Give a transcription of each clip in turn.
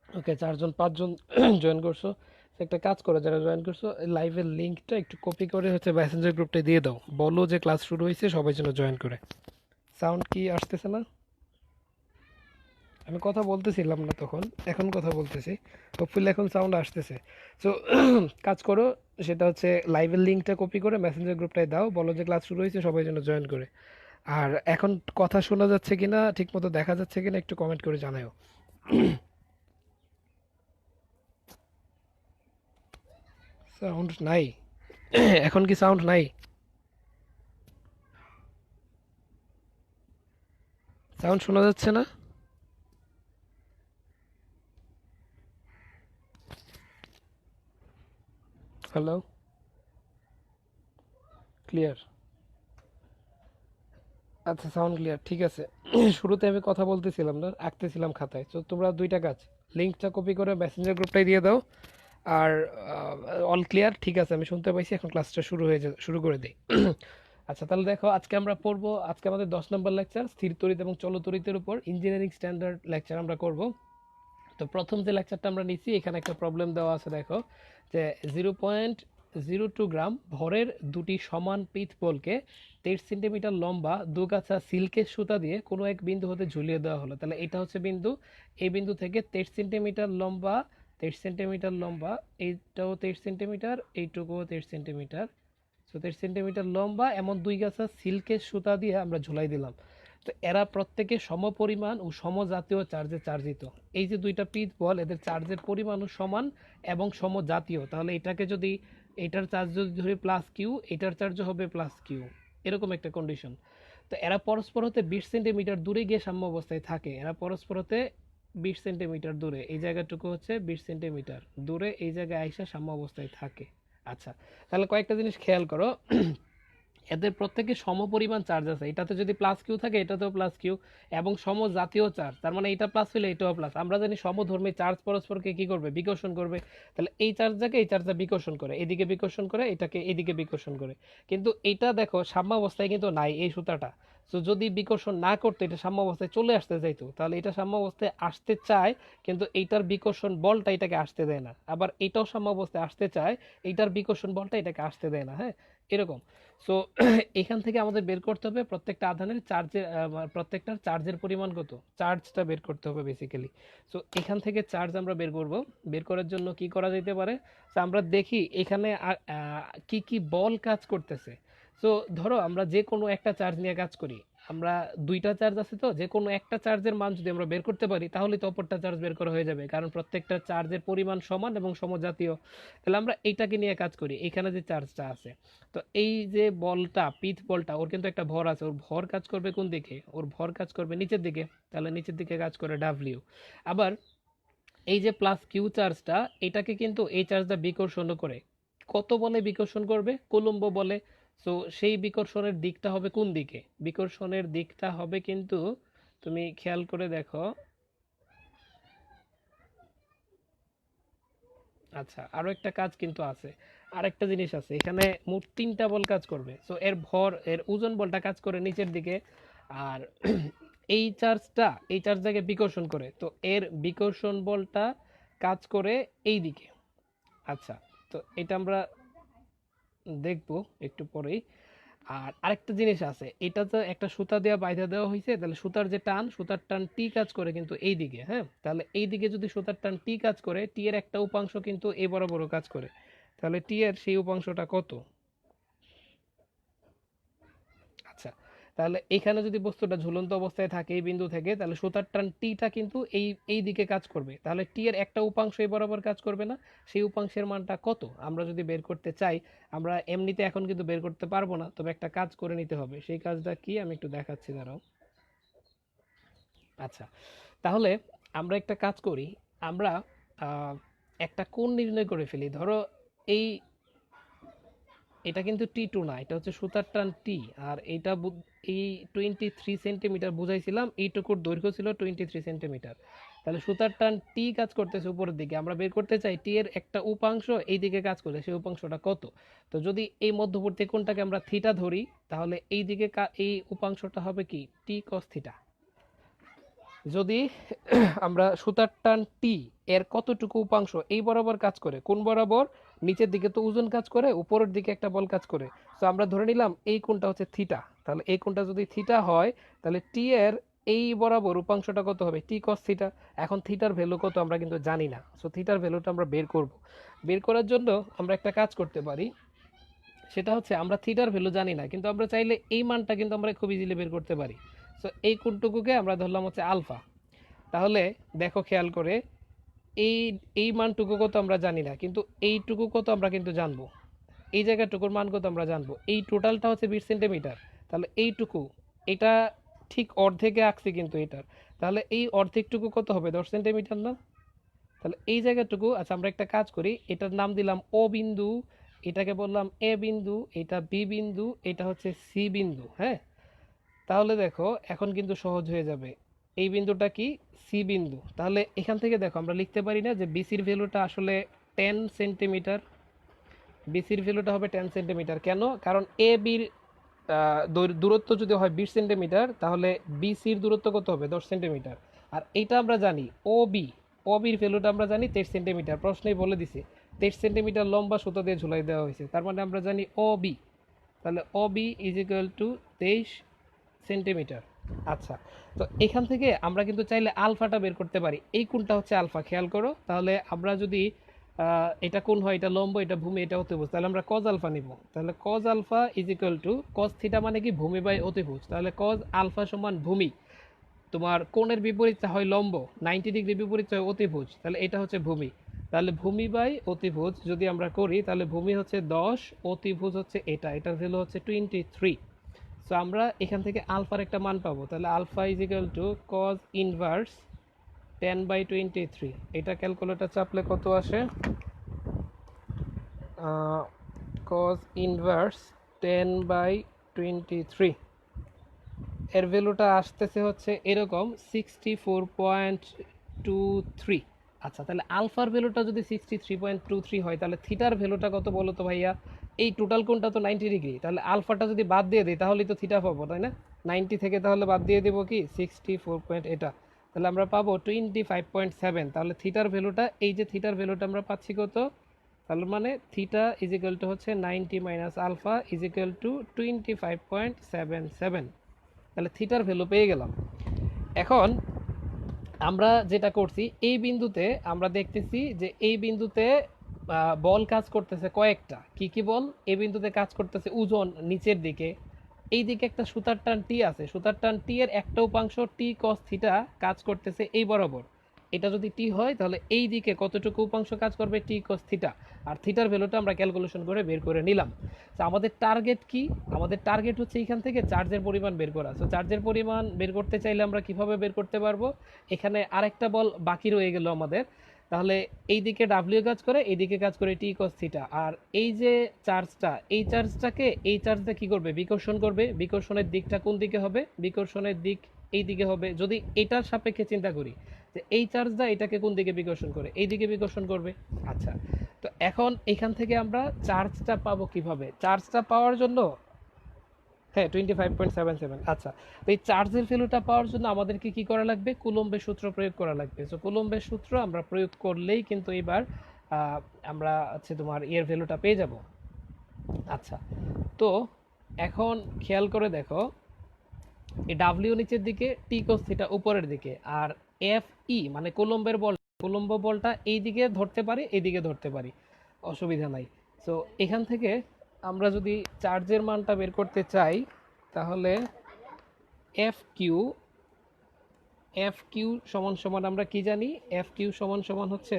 ওকে, 4 জন 5 জন join করছো। তো একটা কাজ করো, যারা জয়েন করছো লাইভের লিঙ্কটা একটু কপি করে হচ্ছে মেসেঞ্জার গ্রুপটা দিয়ে দাও, বলো যে ক্লাস শুরু হয়েছে, সবাই যেন জয়েন করে। সাউন্ড কি আসতেছে না? আমি কথা বলতেছিলাম না তখন, এখন কথা বলতেছি। হোপফুলি এখন সাউন্ড আসতেছে। সো কাজ করো, সেটা হচ্ছে লাইভের লিঙ্কটা কপি করে মেসেঞ্জার গ্রুপটায় দাও, বলো যে ক্লাস শুরু হয়েছে, সবাই যেন জয়েন করে। আর এখন কথা শোনা যাচ্ছে কিনা, ঠিক মতো দেখা যাচ্ছে কিনা, একটু কমেন্ট করে জানাও। সাউন্ড নাই? এখন কি সাউন্ড নাই? সাউন্ড শোনা যাচ্ছে না? হ্যালো? ক্লিয়ার? আচ্ছা, সাউন্ড ক্লিয়ার, ঠিক আছে। শুরুতে আমি কথা বলতেছিলাম না, আঁকতেছিলাম খাতায়। তো তোমরা দুইটা কাজ, লিঙ্কটা কপি করে মেসেঞ্জার গ্রুপটাই দিয়ে দাও। আর অল ক্লিয়ার, ঠিক আছে, আমি শুনতে পাইছি, এখন ক্লাসটা শুরু করে দিই। আচ্ছা, তাহলে দেখো, আজকে আমরা পড়বো, আজকে আমাদের 10 নম্বর লেকচার স্থির তড়িৎ এবং চলতড়িতের উপর ইঞ্জিনিয়ারিং স্ট্যান্ডার্ড লেকচার আমরা করব। তো প্রথম যে লেকচারটা আমরা নিচ্ছি, এখানে একটা প্রবলেম দেওয়া আছে, দেখো যে 0.02 গ্রাম ভরের দুটি সমান পিচ বলকে 23 সেন্টিমিটার লম্বা দুগাছা সিল্কের সুতা দিয়ে কোনো এক বিন্দু হতে ঝুলিয়ে দেওয়া হলো। তাহলে এটা হচ্ছে বিন্দু, এই বিন্দু থেকে 23 সেন্টিমিটার লম্বা, 23 সেন্টিমিটার লম্বা, এইটাও 23 সেন্টিমিটার, এইটুকুও 23 সেন্টিমিটার। 33 সেন্টিমিটার লম্বা এমন দুই গাছা সিল্কের সুতা দিয়ে আমরা ঝুলাই দিলাম। তো এরা প্রত্যেকে সমপরিমাণ ও সমজাতীয় চার্জে চার্জিত। এই যে দুইটা পিচ বল, এদের চার্জের পরিমাণও সমান এবং সমজাতীয়। তাহলে এটাকে যদি, এটার চার্জ যদি ধরি প্লাস কিউ, এটার চার্জও হবে প্লাস কিউ, এরকম একটা কন্ডিশন। তো এরা পরস্পর হতে 20 সেন্টিমিটার দূরে গিয়ে সাম্য অবস্থায় থাকে। এরা পরস্পর হতে 20 সেন্টিমিটার দূরে, এই জায়গাটুকু হচ্ছে 20 সেন্টিমিটার দূরে, এই জায়গায় আইসা সাম্য অবস্থায় থাকে। আচ্ছা, তাহলে কয়েকটা জিনিস খেয়াল করো। এদের প্রত্যেকে সমপরিমাণ চার্জ আছে, এটাতে যদি প্লাস কিউ থাকে এটাতেও প্লাস কিউ, এবং সমজাতীয় চার্জ, তার মানে এটা প্লাস হলে এটাও প্লাস। আমরা জানি সমধর্মী চার্জ পরস্পরকে কি করবে, বিকর্ষণ করবে। তাহলে এই চার্জটাকে এই চার্জটা বিকর্ষণ করে, এদিকে বিকর্ষণ করে, এটাকে এদিকে বিকর্ষণ করে। কিন্তু এটা দেখো সাম্য অবস্থায় কিন্তু নাই এই সুতাটা। তো যদি বিকর্ষণ না করতে এটা সাম্য অবস্থায় চলে আসতে চাইতো, তাহলে এটা সাম্য অবস্থায় আসতে চায়, কিন্তু এইটার বিকর্ষণ বলটা এটাকে আসতে দেয় না। আবার এটাও সাম্য অবস্থায় আসতে চায়, এইটার বিকর্ষণ বলটা এটাকে আসতে দেয় না। হ্যাঁ, এরকম। সো এখান থেকে আমাদের বের করতে হবে প্রত্যেকটা আধানের চার্জের, প্রত্যেকটার চার্জের পরিমাণ কত, চার্জটা বের করতে হবে বেসিক্যালি। সো এখান থেকে চার্জ আমরা বের করব। বের করার জন্য কি করা যেতে পারে, তো আমরা দেখি এখানে কি কি বল কাজ করতেছে। সো ধরো আমরা যে কোনো একটা চার্জ নিয়ে কাজ করি, আমরা দুইটা চার্জ আছে, তো যে কোনো একটা চার্জের মান যদি আমরা বের করতে পারি, তাহলে তো অপরটা চার্জ বের করা হয়ে যাবে, কারণ প্রত্যেকটা চার্জের পরিমাণ সমান এবং সমজাতীয়। তাহলে আমরা এইটাকে নিয়ে কাজ করি, এখানে যে চার্জটা আছে। তো এই যে বলটা, পিচ বলটা, ওর কিন্তু একটা ভর আছে, ওর ভর কাজ করবে কোন দিকে, ওর ভর কাজ করবে নিচের দিকে। তাহলে নিচের দিকে কাজ করে ডাব্লিউ। আবার এই যে প্লাস কিউ চার্জটা, এটাকে কিন্তু এই চার্জটা বিকর্ষণ করে, কত বলে বিকর্ষণ করবে, কুলম্ব বলে। সো সেই বিকর্ষণের দিকটা হবে কোন দিকে, বিকর্ষণের দিকটা হবে কিন্তু, তুমি খেয়াল করে দেখো। আচ্ছা, আরো একটা কাজ কিন্তু আছে, আরেকটা জিনিস আছে এখানে, মোট তিনটা বল কাজ করবে। সো এর ভর, এর ওজন বলটা কাজ করে নিচের দিকে। আর এই চার্জটা এই চার্জটাকে বিকর্ষণ করে, তো এর বিকর্ষণ বলটা কাজ করে এই দিকে। আচ্ছা, তো এটা আমরা দেখবো একটু পরেই। আর আরেকটা জিনিস আছে, এটা তো একটা সুতা দেওয়া বাইধা দেওয়া হয়েছে, তাহলে সুতার যে টান, সুতার টান টি কাজ করে কিন্তু এই দিকে। হ্যাঁ, তাহলে এই দিকে যদি সুতার টান টি কাজ করে, টি এর একটা উপাংশ কিন্তু এই বরাবর কাজ করে। তাহলে টি এর সেই উপাংশটা কত? আচ্ছা, তাহলে এখানে যদি বস্তুটা ঝুলন্ত অবস্থায় থাকে এই বিন্দু থেকে, তাহলে সুতার টান টিটা কিন্তু এই এই দিকে কাজ করবে। তাহলে টি এর একটা উপাংশ এই বরাবর কাজ করবে না, সেই উপাংশের মানটা কত আমরা যদি বের করতে চাই, আমরা এমনিতে এখন কিন্তু বের করতে পারবো না, তবে একটা কাজ করে নিতে হবে। সেই কাজটা কি আমি একটু দেখাচ্ছি, দাঁড়াও। আচ্ছা, তাহলে আমরা একটা কাজ করি, আমরা আহ, একটা কোণ নির্ণয় করে ফেলি। ধরো এই, এটা কিন্তু টি2 না, এটা হচ্ছে সুতার টান টি। আর এইটা এই 23 সেন্টিমিটার বুঝাইছিলাম, এইটুকুর দৈর্ঘ্য ছিল 23 সেন্টিমিটার। তাহলে সুতার টান টি কাজ করতেছে উপরের দিকে, আমরা বের করতে চাই টি এর একটা উপাংশ এই দিকে কাজ করে, সেই উপাংশটা কত। তো যদি এই মধ্যবর্তী কোণটাকে আমরা থিটা ধরি, তাহলে এই দিকে এই উপাংশটা হবে কি, টি কস থিটা। যদি আমরা সুতার টান টি এর কতটুকু উপাংশ এই বরাবর কাজ করে, কোন বরাবর? নিচের দিকে তো ওজন কাজ করে, উপরের দিকে একটা বল কাজ করে। তো আমরা ধরে নিলাম এই কোণটা হচ্ছে থিটা, তাহলে এই কোণটা যদি থিটা হয় তাহলে টি এর এই বরাবর উপাংশটা কত হবে? টি কস থিটা। এখন থিটার ভ্যালু কত আমরা কিন্তু জানি না, সো থিটার ভ্যালুটা আমরা বের করব। বের করার জন্য আমরা একটা কাজ করতে পারি, সেটা হচ্ছে আমরা থিটার ভ্যালু জানি না, কিন্তু আমরা চাইলে এই মানটা কিন্তু আমরা খুব ইজিলি বের করতে পারি। সো এই কোণটুকুকে আমরা ধরলাম হচ্ছে আলফা। তাহলে দেখো খেয়াল করে, এই এই মানটুকু কত আমরা জানি না, কিন্তু এইটুকু কত আমরা কিন্তু জানবো। এই জায়গাটুকুর মান কত আমরা জানবো। এই টোটালটা হচ্ছে 20 সেন্টিমিটার, তাহলে এইটুকু, এটা ঠিক অর্ধেকে আঁকছি কিন্তু এটার, তাহলে এই অর্ধেকটুকু কত হবে? 10 সেন্টিমিটার না? তাহলে এই জায়গাটুকু, আচ্ছা আমরা একটা কাজ করি, এটার নাম দিলাম ও বিন্দু, এটাকে বললাম এ বিন্দু, এটা বি বিন্দু, এটা হচ্ছে সি বিন্দু। হ্যাঁ, তাহলে দেখো এখন কিন্তু সহজ হয়ে যাবে। এই বিন্দুটা কি? সি বিন্দু। তাহলে এখান থেকে দেখো আমরা লিখতে পারি না যে বিসির ভ্যালুটা আসলে 10 সেন্টিমিটার? বিসির ভ্যালুটা হবে 10 সেন্টিমিটার। কেন? কারণ এ বির দূরত্ব যদি হয় 20 সেন্টিমিটার, তাহলে বিসির দূরত্ব কত হবে? 10 সেন্টিমিটার। আর এইটা আমরা জানি ও বি, ও বির ভ্যালুটা আমরা জানি 23 সেন্টিমিটার, প্রশ্নেই বলে দিছে 23 সেন্টিমিটার লম্বা সুতা দিয়ে ঝুলাই দেওয়া হয়েছে, তার মানে আমরা জানি ও বি। তাহলে O B is equal to 23 centimetre. আচ্ছা, তো এখান থেকে আমরা কিন্তু চাইলে আলফাটা বের করতে পারি। এই কোণটা হচ্ছে আলফা, খেয়াল করো। তাহলে আমরা যদি এটা কোণ হয়, এটা লম্ব, এটা ভূমি, এটা অতিভুজ, তাহলে আমরা কজ আলফা নিব। তাহলে cos alpha is equal to cos theta মানে কি? ভূমি বাই অতিভুজ। তাহলে কজ আলফা সমান ভূমি, তোমার কোণের বিপরীতটা হয় লম্ব, 90 ডিগ্রি বিপরীত হয় অতিভুজ, তাহলে এটা হচ্ছে ভূমি। তাহলে ভূমি বাই অতিভুজ যদি আমরা করি, তাহলে ভূমি হচ্ছে 10, অতিভুজ হচ্ছে এটা, এটার ভ্যালু হচ্ছে 23। সো আমরা এখান থেকে আলফার একটা মান পাবো। তাহলে alpha is equal to cos inverse 10/23। এটা ক্যালকুলেটর চাপলে কত আসে? কজ ইনভার্স 10/23, এর ভ্যালুটা আসতেছে হচ্ছে এরকম 64.23। আচ্ছা, তাহলে আলফার ভ্যালুটা যদি 63.23 হয়, তাহলে থিটার ভ্যালুটা কত বলো তো ভাইয়া? এই টোটাল কোণটা তো 90 ডিগ্রি, তাহলে আলফাটা যদি বাদ দিয়ে দিই তাহলেই তো থিটা পাবো, তাই না? 90 থেকে তাহলে বাদ দিয়ে দেবো কি 64 পয়েন্ট এটা, তাহলে আমরা পাবো 25.7। তাহলে থিটার ভ্যালুটা, এই যে থিটার ভ্যালুটা আমরা পাচ্ছি কত? তাহলে মানে থিটা ইজ ইকুয়াল টু হচ্ছে 90 minus alpha is equal to 25.77। তাহলে থিটার ভ্যালু পেয়ে গেলাম। এখন আমরা যেটা করছি, এই বিন্দুতে আমরা দেখতেছি যে এই বিন্দুতে বল কাজ করতেছে কয়েকটা। কি কি বল? এই বিন্দুতে কাজ করতেছে ওজন নিচের দিকে, এই দিকে একটা সুতার টান টি আছে, সুতার টান টি এর একটা উপাংশ টি কস থিটা কাজ করতেছে এই বরাবর। এটা যদি টি হয় তাহলে এই দিকে কতটুকু উপাংশ কাজ করবে? টি কস থিটা। আর থিটার ভ্যালুটা আমরা ক্যালকুলেশন করে বের করে নিলাম। তো আমাদের টার্গেট কি? আমাদের টার্গেট হচ্ছে এখান থেকে চার্জের পরিমাণ বের করা। তো চার্জের পরিমাণ বের করতে চাইলে আমরা কিভাবে বের করতে পারবো? এখানে আরেকটা বল বাকি রয়ে গেল আমাদের। তাহলে এই দিকে ডাব্লিউ কাজ করে, এই দিকে কাজ করে টি কস থিটা। আর এই যে চার্জটা, এই চার্জটাকে এই চার্জটা কি করবে? বিকর্ষণ করবে। বিকর্ষণের দিকটা কোন দিকে হবে? বিকর্ষণের দিক এই দিকে হবে। যদি এটার সাপেক্ষে চিন্তা করি যে এই চার্জটা এটাকে কোন দিকে বিকর্ষণ করে? এই দিকে বিকর্ষণ করবে। আচ্ছা, তো এখন এখান থেকে আমরা চার্জটা পাবো কিভাবে? চার্জটা পাওয়ার জন্য, হ্যাঁ 25.77। আচ্ছা, তো এই চার্জের ভ্যালুটা পাওয়ার জন্য আমাদেরকে কি করা লাগবে? কুলম্বের সূত্র প্রয়োগ করা লাগবে। সো কুলম্বের সূত্র আমরা প্রয়োগ করলেই কিন্তু এবার আমরা হচ্ছে তোমার এর ভ্যালুটা পেয়ে যাব। আচ্ছা, তো এখন খেয়াল করে দেখো, এই ডাব্লিউ নিচের দিকে, টি কোস থিটা উপরের দিকে, আর এফ ই মানে কুলম্বের বল, কুলম্ব বলটা এই দিকে ধরতে পারি, এই দিকে ধরতে পারি, অসুবিধা নাই। সো এখান থেকে আমরা যদি চার্জের মানটা বের করতে চাই, তাহলে এফ কিউ, এফ কিউ সমান সমান আমরা কি জানি? এফ কিউ সমান সমান হচ্ছে,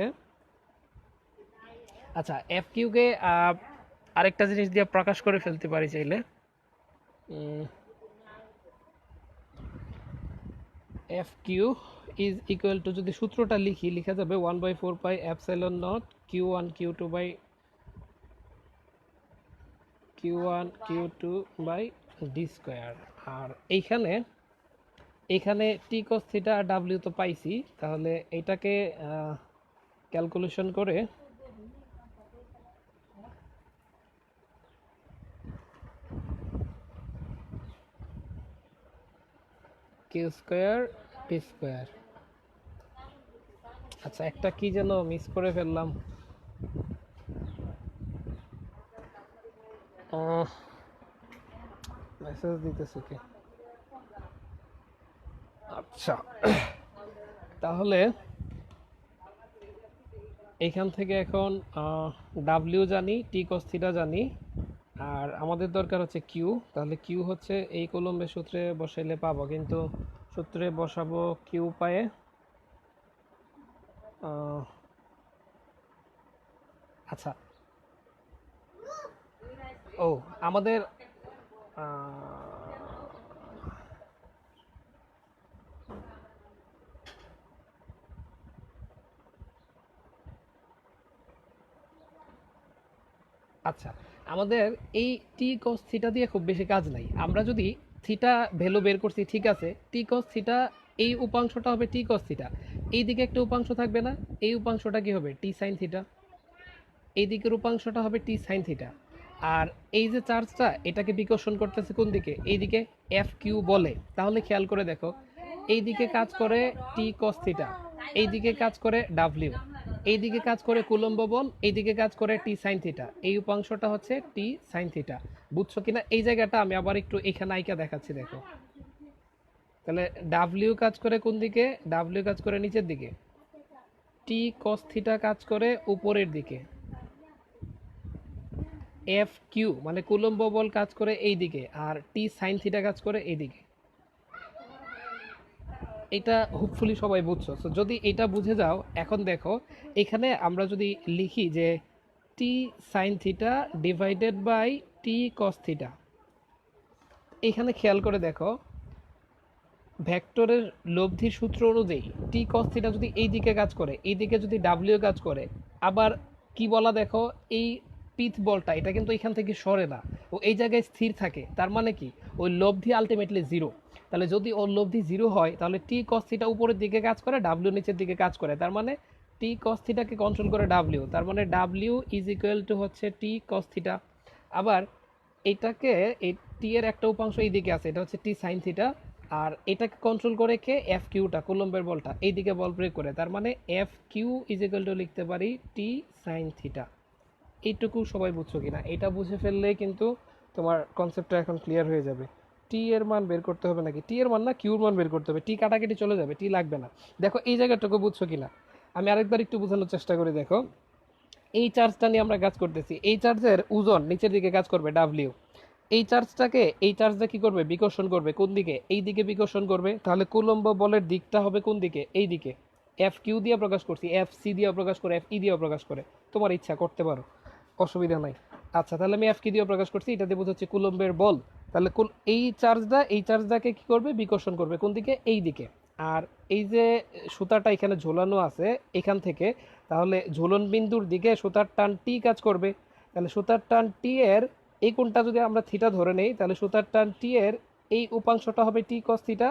আচ্ছা এফ কিউকে আরেকটা জিনিস দিয়ে প্রকাশ করে ফেলতে পারি চাইলে। F Q is equal to, যদি সূত্রটা লিখি, লেখা যাবে 1/4 pi epsilon naught Q one Q two by Q one Q two by D square. আর এইখানে, এখানে টি কস থিটা আর ডাব্লিউ তো পাইছি, তাহলে এইটাকে ক্যালকুলেশন করে কিউ স্কোয়ার টি স্কোয়ার আচ্ছা, একটা কি যেন মিস করে ফেললাম। মেসেজ দিতেছে কি? আচ্ছা, তাহলে এইখান থেকে এখন ডাব্লিউ জানি, টি কস থিটা জানি, আর আমাদের দরকার হচ্ছে কিউ। তাহলে কিউ হচ্ছে এই কুলম্বের সূত্রে বসাইলে পাবো, কিন্তু সূত্রে বসাবো কিউ পায়ে। আচ্ছা, ও আমাদের আচ্ছা, আমাদের এই টি কস থিটা দিয়ে খুব বেশি কাজ নাই। আমরা যদি থিটা ভ্যালু বের করছি, ঠিক আছে, টি কস থিটা এই উপাংশটা হবে টি কস থিটা, এই দিকে একটা উপাংশ থাকবে না, এই উপাংশটা কি হবে টি সাইন থিটা, এই দিকের উপাংশটা হবে টি সাইন থিটা। আর এই যে চার্জটা এটাকে বিকর্ষণ করতেছে কোন দিকে, এই দিকে এফ কিউ বলে। তাহলে খেয়াল করে দেখো, এই দিকে কাজ করে টি কস থিটা, এই দিকে কাজ করে ডাব্লিউ, এই দিকে কাজ করে কুলম্ব বল, এই দিকে কাজ করে টি সাইন থিটা, এই উপাংশটা হচ্ছে টি সাইন থিটা। বুঝছো কিনা এই জায়গাটা? আমি আবার একটু এখানে আইকা দেখাচ্ছি, দেখো। তাহলে ডাব্লিউ কাজ করে কোন দিকে? ডাব্লিউ কাজ করে নিচের দিকে। টি কস থিটা কাজ করে উপরের দিকে। এফ কিউ মানে কুলম্ব বল কাজ করে এই দিকে, আর টি সাইন থিটা কাজ করে এই দিকে। এটা হোপফুলি সবাই বুঝছো। সো যদি এটা বুঝে যাও, এখন দেখো এখানে আমরা যদি লিখি যে T sine theta divided by T cos theta, এখানে খেয়াল করে দেখো ভেক্টরের লব্ধির সূত্র অনুযায়ী টি কস থিটা যদি এই দিকে কাজ করে, এই দিকে যদি ডাব্লিউ কাজ করে, আবার কি বলা দেখো, এই পিথ বলটা এটা কিন্তু এখান থেকে সরে না, ও এই জায়গায় স্থির থাকে। তার মানে কি, ওই লব্ধি আলটিমেটলি জিরো। তাহলে যদি ওর লব্ধি জিরো হয়, তাহলে টি কস থিটা উপরের দিকে কাজ করে, ডাব্লিউ নিচের দিকে কাজ করে। তার মানে টি কস থিটাকে কন্ট্রোল করে ডাব্লিউ, তার মানে ডাব্লিউ ইজ ইকুয়াল টু হচ্ছে টি কস থিটা। আবার এটাকে, এই টি এর একটা উপাংশ এই দিকে আছে, এটা হচ্ছে টি সাইন থিটা, আর এটাকে কন্ট্রোল করে কে? এফ কিউটা, কুলম্বের বলটা এইদিকে বল প্রয়োগ করে। তার মানে F Q is equal to লিখতে পারি টি সাইন থিটা। এইটুকু সবাই বুঝছো কিনা? এটা বুঝে ফেললেই কিন্তু তোমার কনসেপ্টটা এখন ক্লিয়ার হয়ে যাবে। টি এর মান বের করতে হবে নাকি, টি এর মান না কিউর মান বের করতে হবে, টি কাটাকাটি চলে যাবে, টি লাগবে না। দেখো এই জায়গাটুকু বুঝছো কিনা, আমি আরেকবার একটু বোঝানোর চেষ্টা করি। দেখো এই চার্জটা নিয়ে আমরা কাজ করতেছি, এই চার্জের ওজন নিচের দিকে কাজ করবে ডাব্লিউ, এই চার্জটাকে, এই চার্জটা কি করবে? বিকর্ষণ করবে কোন দিকে? এই দিকে বিকর্ষণ করবে। তাহলে কুলম্ব বলের দিকটা হবে কোন দিকে? এই দিকে। এফ কিউ দিয়ে প্রকাশ করছি, এফ সি দিয়ে প্রকাশ করে, এফ ই দিয়ে প্রকাশ করে, তোমার ইচ্ছা করতে পারো, অসুবিধা নাই। আচ্ছা, তাহলে আমি এফ কি দিয়ে প্রকাশ করছি, এটা দিয়ে বোঝাচ্ছি কুলম্বের বল। তাহলে এই চার্জটাকে কি করবে? বিকর্ষণ করবে কোন দিকে? এই দিকে। আর এই যে সুতাটা এখানে ঝোলানো আছে এখান থেকে, তাহলে ঝুলন বিন্দুর দিকে সুতার টান টি কাজ করবে। তাহলে সুতার টান টি এর এই কোণটা যদি আমরা থিটা ধরে নেই, তাহলে সুতার টান টি এর এই উপাংশটা হবে টি কস থিটা,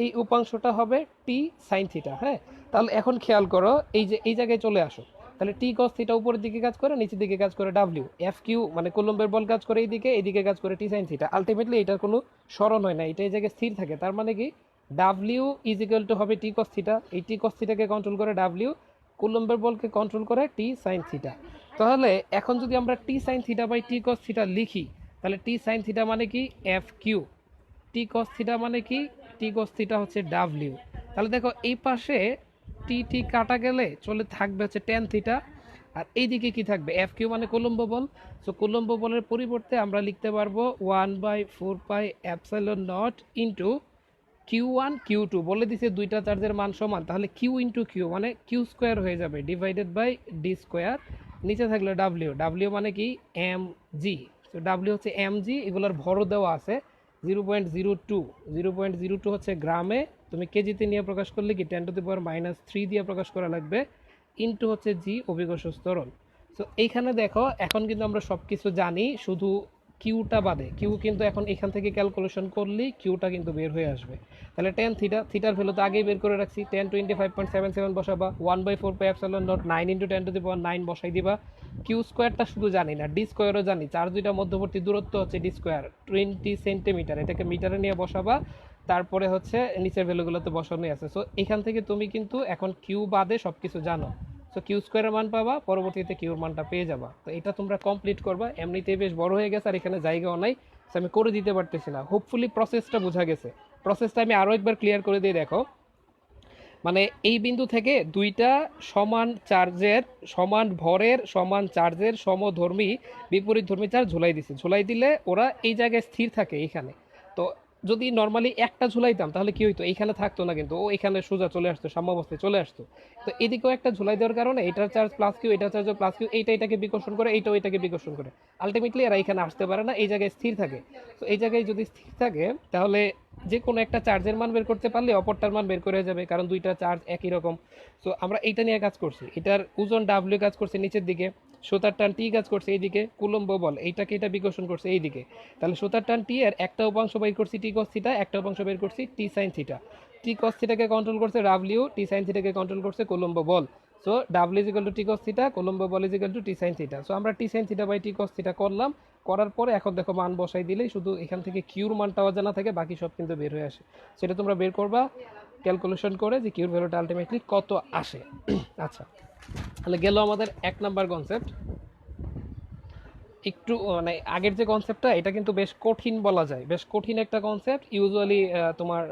এই উপাংশটা হবে টি সাইন থিটা। হ্যাঁ, তাহলে এখন খেয়াল করো, এই যে এই জায়গায় চলে আসো। তাহলে টি কস থিটা উপরের দিকে কাজ করে, নিচের দিকে কাজ করে ডাব্লিউ। এফ কিউ মানে কুলম্বের বল কাজ করে এইদিকে কাজ করে টি সাইন থিটা। আলটিমেটলি এটার কোনো স্মরণ হয় না, এটা এই জায়গায় স্থির থাকে। তার মানে কি, ডাব্লিউ ইজ ইকুয়াল টু হবে টি কস থিটা, এই টি কস থিটাকে কন্ট্রোল করে ডাব্লিউ, কুলম্বের বলকে কন্ট্রোল করে টি সাইন থিটা। তাহলে এখন যদি আমরা T sine theta by T cos theta লিখি, তাহলে টি সাইন থিটা মানে কি? F Q. T cos theta মানে কি? টি কস থিটা হচ্ছে ডাব্লিউ। তাহলে দেখো এই পাশে টি টি কাটা গেলে চলে থাকবে হচ্ছে টেন থিটা, আর এইদিকে কি থাকবে? এফ কিউ মানে কুলম্ব বল। সো কুলম্ব বলের পরিবর্তে আমরা লিখতে পারবো 1/4 epsilon not into Q one Q two. বলে দিছে দুইটা চার্জের মান সমান, তাহলে কিউ ইন্টু কিউ মানে কিউ স্কোয়ার হয়ে যাবে, ডিভাইডেড বাই ডি স্কোয়ার। নিচে থাকলো ডাব্লিউ, ডাব্লিউ মানে কি? M G. তো ডাব্লিউ হচ্ছে এম জি, এগুলোর ভরও দেওয়া আছে 0.02। 0.02 হচ্ছে গ্রামে, তুমি কেজিতে নিয়ে প্রকাশ করলে কি 10⁻³ দিয়ে প্রকাশ করা লাগবে, ইন্টু হচ্ছে জি অভিকর্ষ ত্বরণ। সো এইখানে দেখো এখন কিন্তু আমরা সব কিছু জানি, শুধু কিউটা বাদে। কিউ কিন্তু এখন এখান থেকে ক্যালকুলেশন করলেই কিউটা কিন্তু বের হয়ে আসবে। তাহলে টেন থিটা, থিটার ভ্যালু তো আগেই বের করে রাখছি, 1025.77 বসাবা, 1/4 9 ইন্টু 10⁹ বসাই দিবা। কিউ স্কোয়ারটা শুধু জানি না, ডি স্কোয়ারও জানি, চার দুইটা মধ্যবর্তী দূরত্ব হচ্ছে ডি স্কোয়ার 20 সেন্টিমিটার, এটাকে মিটারে নিয়ে বসাবা। তারপরে হচ্ছে নিচের ভ্যালুগুলো তো বসানোই আছে। সো এখান থেকে তুমি কিন্তু এখন কিউ বাদে সব কিছু জানো। সো কিউ স্কোয়ারের মান পাবা, পরবর্তীতে কিউর মানটা পেয়ে যাবা। তো এটা তোমরা কমপ্লিট করবা, এমনিতেই বেশ বড় হয়ে গেছে আর এখানে জায়গাও নাই, সো আমি করে দিতে পারতেছি না। হোপফুলি প্রসেসটা বোঝা গেছে। প্রসেসটা আমি আরও একবার ক্লিয়ার করে দিয়ে দেখো। মানে এই বিন্দু থেকে দুইটা সমান চার্জের, সমান ভরের, সমান চার্জের, সমধর্মী বিপরীতধর্মী চার্জ ঝুলাই দিছে। ঝুলাই দিলে ওরা এই জায়গায় স্থির থাকে এইখানে। তো যদি নর্মালি একটা ঝুলাইতাম তাহলে কি হইতো, এইখানে থাকতো না, কিন্তু ও এখানে সোজা চলে আসতো, সাম্যাবস্থায় চলে আসতো। তো এদিকেও একটা ঝুলাই দেওয়ার কারণে এটার চার্জ প্লাস কিউ, এটার চার্জ প্লাস কিউ, এইটা এটাকে বিকর্ষণ করে, এইটাও এটাকে বিকর্ষণ করে। আলটিমেটলি এরা এখানে আসতে পারে না, এই জায়গায় স্থির থাকে। তো এই জায়গায় যদি স্থির থাকে তাহলে যে কোনো একটা চার্জের মান বের করতে পারলে অপরটার মান বের করে যাবে, কারণ দুইটা চার্জ একই রকম। সো আমরা এইটা নিয়ে কাজ করছি, এটার ওজন ডাব্লিউ কাজ করছে নিচের দিকে, সুতার টান টি কাজ করছে এইদিকে, কুলম্ব বল এইটাকে এটা বিকর্ষণ করছে এইদিকে। তাহলে সুতার টান টি এর একটা উপাংশ বের করছি টি কস থিটা, একটা উপাংশ বের করছি T sine theta. T cos থিটাকে কন্ট্রোল করছে ডাব্লিউ, টি সাইন থিটাকে কন্ট্রোল করছে কুলম্ব বল। So W is equal to T cos theta, Coulomb বল is equal to T sine theta. So আমরা T sine theta by T cos theta করলাম। করার পরে এখন দেখো মান বসাই দিলেই শুধু এখান থেকে কিউর মানটা অজানা থাকে, বাকি সব কিন্তু বের হয়ে আসে। সেটা তোমরা বের করবা ক্যালকুলেশন করে যে কিউর ভ্যালুটা আলটিমেটলি কত আসে। আচ্ছা, তাহলে গেল আমাদের 1 নাম্বার কনসেপ্ট। একটু মানে আগের যে কনসেপ্টটা এটা কিন্তু বেশ কঠিন বলা যায়, বেশ কঠিন একটা কনসেপ্ট। ইউজুয়ালি তোমার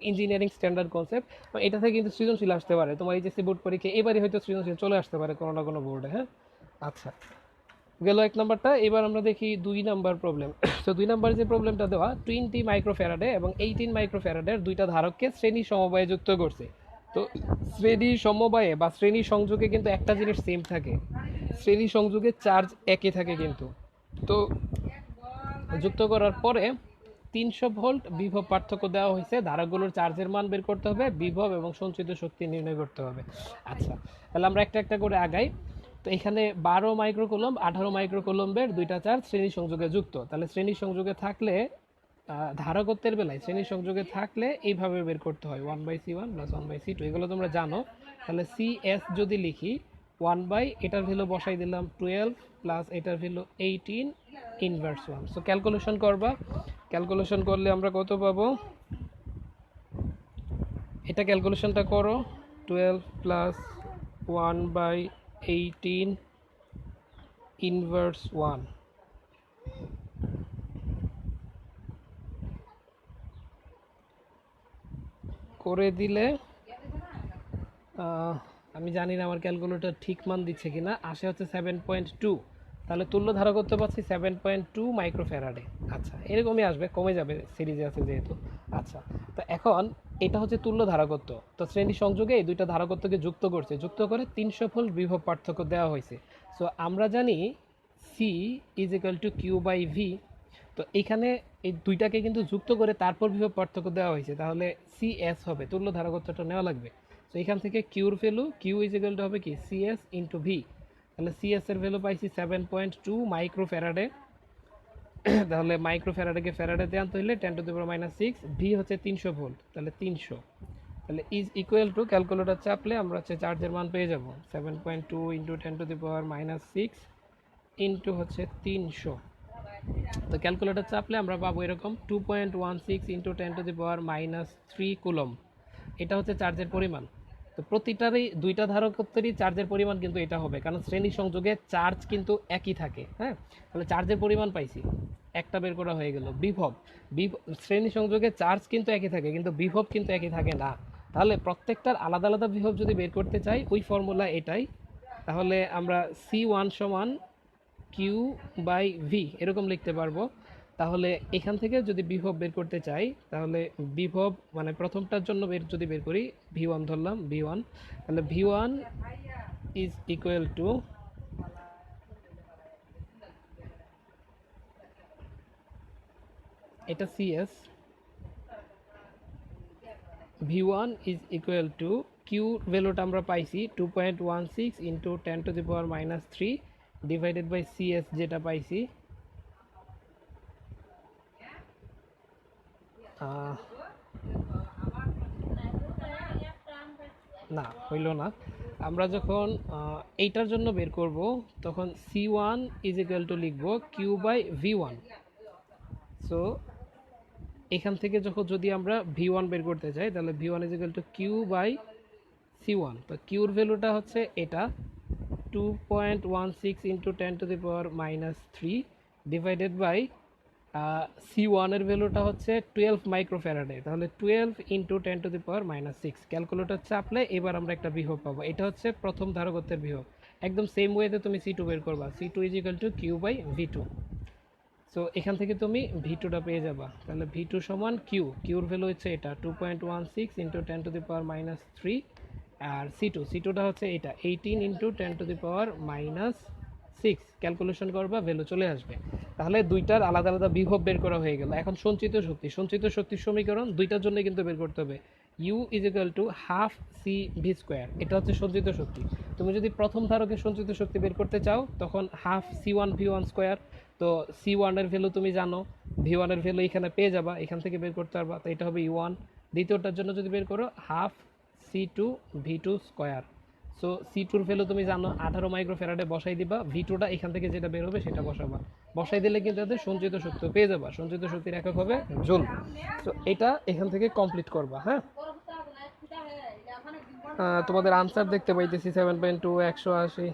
ইঞ্জিনিয়ারিং স্ট্যান্ডার্ড কনসেপ্ট, এটা থেকে কিন্তু সৃজনশীল আসতে পারে। তোমার এইচএসসি বোর্ড পরীক্ষা এবারই হয়তো সৃজনশীল চলে আসতে পারে কোনো না কোনো বোর্ডে। হ্যাঁ, আচ্ছা, গেল 1 নাম্বারটা। এবার আমরা দেখি 2 নাম্বার প্রবলেম। তো 2 নাম্বার যে প্রবলেমটা দেওয়া 20 মাইক্রোফ্যারাডে এবং 18 মাইক্রোফ্যারাডের দুইটা ধারককে শ্রেণী সমবায়ে যুক্ত করছে। তো শ্রেণী সমবায়ে বা শ্রেণী সংযোগে কিন্তু একটা জিনিস সেম থাকে, শ্রেণী সংযোগে চার্জ একই থাকে কিন্তু। তো যুক্ত করার পরে 300 ভোল্ট বিভব পার্থক্য দেওয়া হয়েছে, ধারকগুলোর চার্জের মান বের করতে হবে, বিভব এবং সঞ্চিত শক্তি নির্ণয় করতে হবে। আচ্ছা, তাহলে আমরা একটা একটা করে আগাই। তো এখানে 12 মাইক্রোকুলম্ব 18 মাইক্রোকুলম্বের দুইটা চার্জ শ্রেণী সংযোগে যুক্ত। তাহলে শ্রেণী সংযোগে থাকলে ধারকত্বের বেলায় শ্রেণী সংযোগে থাকলে এইভাবে বের করতে হয় 1/C1 + 1/C2, এগুলো তোমরা জানো। তাহলে CS যদি লিখি 1 এটার ভ্যালু বসাই দিলাম 12 প্লাস এটার ভ্যালু 18 ইনভার্স 1। সো ক্যালকুলেশন করবা, ক্যালকুলেশন করলে আমরা কত পাবো, এটা ক্যালকুলেশনটা করো 12 প্লাস 1/18 ইনভার্স 1 করে দিলে আমি জানি না আমার ক্যালকুলেটর ঠিক মান দিচ্ছে কিনা, আসে হচ্ছে 7.2। তাহলে তুল্য ধারকত্ব পাচ্ছি 7.2 মাইক্রোফ্যারাডে। আচ্ছা, এরকমই আসবে, কমে যাবে সিরিজে আছে যেহেতু। আচ্ছা, তো এখন এটা হচ্ছে তুল্য ধারকত্ব। তো শ্রেণী সংযোগে এই দুইটা ধারকত্বকে যুক্ত করছে, যুক্ত করে 300 ভোল্ট বিভব পার্থক্য দেওয়া হয়েছে। সো আমরা জানি C is equal to Q by V. তো এইখানে এই দুইটাকে কিন্তু যুক্ত করে তারপর বিভব পার্থক্য দেওয়া হয়েছে, তাহলে সিএস হবে, তুল্য ধারকত্বটা নেওয়া লাগবে। তো এখান থেকে কিউর value Q is equal to হবে কি সিএস ইন্টু ভি। তাহলে সিএস এর ভ্যালু পাইছি 7.2 মাইক্রোফ্যারাডে। তাহলে মাইক্রোফ্যারাডেকে ফ্যারাডেতে আনতে হলে 10⁻⁻⁶, ভি হচ্ছে 300 ভোল্ট, তাহলে 300। তাহলে ইজ ইকুয়াল টু ক্যালকুলেটর চাপলে আমরা হচ্ছে চার্জের মান পেয়ে যাব 7.2 ইন্টু 10⁻⁻6 ইন্টু হচ্ছে 300। তো ক্যালকুলেটর চাপলে আমরা পাবো এরকম 2.16 ইন্টু 10⁻³ কুলম্ব। এটা হচ্ছে চার্জের পরিমাণ। তো প্রতিটারই দুইটা ধারকত্বেরই চার্জের পরিমাণ কিন্তু এটা হবে, কারণ শ্রেণী সংযোগে চার্জ কিন্তু একই থাকে। হ্যাঁ, তাহলে চার্জের পরিমাণ পাইছি, একটা বের করা হয়ে গেল। বিভব, শ্রেণী সংযোগে চার্জ কিন্তু একই থাকে কিন্তু বিভব কিন্তু একই থাকে না। তাহলে প্রত্যেকটার আলাদা আলাদা বিভব যদি বের করতে চাই ওই ফর্মুলা এটাই। তাহলে আমরা C1 সমান কিউ বাই ভি এরকম লিখতে পারবো। তাহলে এখান থেকে যদি বিভব বের করতে চাই তাহলে বিভব মানে প্রথমটার জন্য যদি বের করি V1 ধরলাম, V1, তাহলে V1 ইজ ইকুয়াল টু এটা CS, V1 is equal to Q ভ্যালুটা আমরা পাইছি 2.16 ইন্টু 10⁻³ ডিভাইডেড বাই CS যেটা পাইছি না হইল না। আমরা যখন এইটার জন্য বের করব তখন C1 ইজ ইকুয়াল টু লিখব কিউ বাই V1। সো এখান থেকে যখন যদি আমরা V1 বের করতে চাই তাহলে V1 is equal to Q by C1। তো কিউর ভ্যালুটা হচ্ছে এটা 2.16 ইন্টু 10⁻³ ডিভাইডেড বাই C1 এর ভ্যালুটা হচ্ছে 12 মাইক্রোফ্যারাডে, তাহলে 12 ইন্টু 10⁻⁶। ক্যালকুলেটর চাপলে এবার আমরা একটা বিভব পাবো। এটা হচ্ছে প্রথম ধারকত্বের বিভব। একদম সেম ওয়েতে তুমি C2 বের করবা, C2 is equal to Q by V2। So এখান থেকে তুমি V2টা পেয়ে যাবা। তাহলে V2 সমান কিউ, কিউর ভ্যালু হচ্ছে এটা 2.16 ইন্টু 10⁻³ আর C2টা হচ্ছে এটা 18 ইন্টু 10⁻⁶। ক্যালকুলেশন করবা, ভ্যালু চলে আসবে। তাহলে দুইটার আলাদা আলাদা বিভব বের করা হয়ে গেল। এখন সঞ্চিত শক্তির সমীকরণ দুইটার জন্য কিন্তু বের করতে হবে। U is equal to half CV², এটা হচ্ছে সঞ্চিত শক্তি। তুমি যদি প্রথম ধারকের সঞ্চিত শক্তি বের করতে চাও তখন হাফ C1V1²। তো C1 এর ভ্যালু তুমি জানো, V1 এর ভ্যালু এখানে পেয়ে যাবা, এখান থেকে বের করতে পারবা। তো এটা হবে U1। দ্বিতীয়টার জন্য যদি বের করো হাফ C2V2²। সো C2 এর ভ্যালু তুমি জানো 18 মাইক্রোফ্যারাডে বসাই দিবা, V2টা এখান থেকে যেটা বের হবে সেটা বসাবা। বসাই দিলে কিন্তু এতে সঞ্চিত শক্তি পেয়ে যাবা। সঞ্চিত শক্তির একক হবে জুল। তো এটা এখান থেকে কমপ্লিট করবা। হ্যাঁ, তোমাদের আনসার দেখতে পাইতেছি 7.2, 180,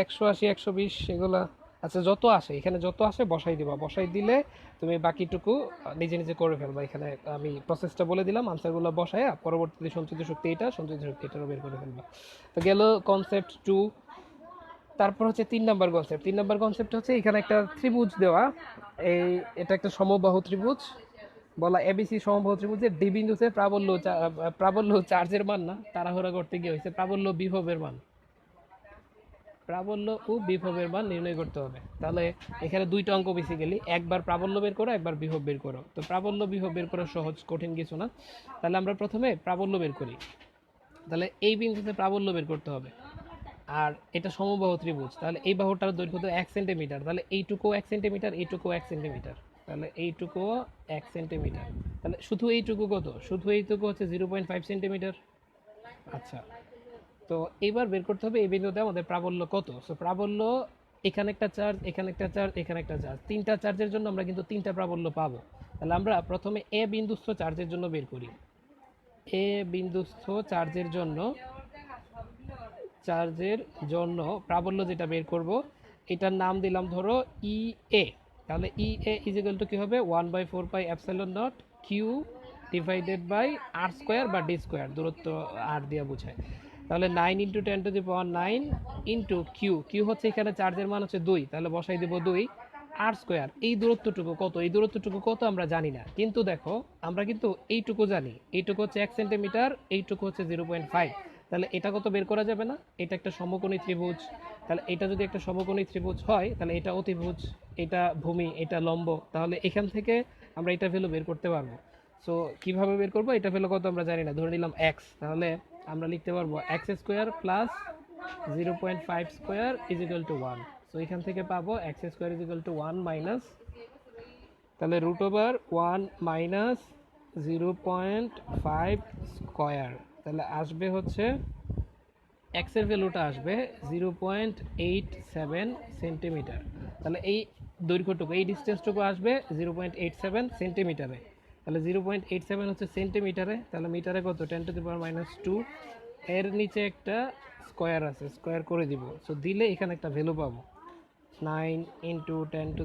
120, এগুলা আচ্ছা যত আসে, এখানে যত আসে বসাই দিবা। বসাই দিলে তুমি বাকিটুকু নিজে নিজে করে ফেলবা। এখানে আমি প্রসেসটা বলে দিলাম, আনসারগুলো বসায়া পরবর্তীতে সঞ্চিত শক্তি এটারও বের করে ফেলবা। তো গেল কনসেপ্ট 2। তারপর হচ্ছে 3 নাম্বার কনসেপ্ট। 3 নাম্বার কনসেপ্ট হচ্ছে এখানে একটা ত্রিভুজ দেওয়া, এটা একটা সমবাহু ত্রিভুজ বলা, এবিসি সমবাহু ত্রিভুজে ডি বিন্দুতে প্রাবল্য চার্জের মান না, তাড়াহুড়া করতে গিয়ে হয়েছে প্রাবল্য ও বিভবের মান নির্ণয় করতে হবে। তাহলে এখানে দুইটা অঙ্ক বেসিক্যালি, একবার প্রাবল্য বের করো, একবার বিভব বের করো। তো প্রাবল্য বিভব বের করা সহজ, কঠিন কিছু না। তাহলে আমরা প্রথমে প্রাবল্য বের করি। তাহলে এই বিন্দুতে প্রাবল্য বের করতে হবে, আর এটা সমবাহু ত্রিভুজ। তাহলে এই বাহুটার দৈর্ঘ্য তো 1 সেন্টিমিটার, তাহলে এইটুকুও 1 সেন্টিমিটার, এইটুকুও 1 সেন্টিমিটার, তাহলে এইটুকুও 1 সেন্টিমিটার। তাহলে শুধু এইটুকু কত? শুধু এইটুকু হচ্ছে 0.5 সেন্টিমিটার। আচ্ছা, তো এইবার বের করতে হবে এই বিন্দুতে আমাদের প্রাবল্য কত। সো প্রাবল্য, এখানে একটা চার্জ, এখানে একটা চার্জ, এখানে একটা চার্জ, তিনটা চার্জের জন্য আমরা কিন্তু তিনটা প্রাবল্য পাবো। তাহলে আমরা প্রথমে এ বিন্দুস্থ চার্জের জন্য বের করি। এ বিন্দুস্থ চার্জের জন্য প্রাবল্য যেটা বের করব, এটার নাম দিলাম ধরো ই এ। তাহলে ই এ ইজ ইকুয়াল টু কি হবে 1/4πε0 কিউ ডিভাইডেড বাই r² বা d², দূরত্ব r দিয়ে বোঝায়। তাহলে 9 ইন্টু 10⁹ ইন্টু কিউ হচ্ছে এখানে চার্জের মান হচ্ছে 2, তাহলে বসাই দেবো 2 r²। এই দূরত্বটুকু কত আমরা জানি না, কিন্তু দেখো আমরা কিন্তু এইটুকু জানি, এইটুকু হচ্ছে 1 সেন্টিমিটার, এইটুকু হচ্ছে 0.5। তাহলে এটা কত বের করা যাবে না? এটা একটা সমকোণী ত্রিভুজ। তাহলে এটা যদি একটা সমকোণী ত্রিভুজ হয় তাহলে এটা অতিভুজ, এটা ভূমি, এটা লম্ব। তাহলে এখান থেকে আমরা এটা ভ্যালু বের করতে পারবো। সো কিভাবে বের করবো? এটা ভ্যালু কত আমরা জানি না, ধরে নিলাম x। তাহলে আমরা লিখতে পারবো x² plus 0.5² is equal two 1। So এখান থেকে পাবো x² is equal two 1 minus, তাহলে √1 মাইনাস 0.5²। তাহলে আসবে হচ্ছে x এর ভ্যালুটা আসবে 0.87 সেন্টিমিটার। তাহলে এই দৈর্ঘ্যটুকু, এই ডিস্টেন্সটুকু আসবে 0.87 সেন্টিমিটারে। তাহলে 0.87 হচ্ছে সেন্টিমিটারে, তাহলে মিটারে কত 10⁻²। এর নিচে একটা স্কোয়ার আছে, স্কোয়ার করে দিব। সো দিলে এখানে একটা ভ্যালু পাবো 9 into 10⁹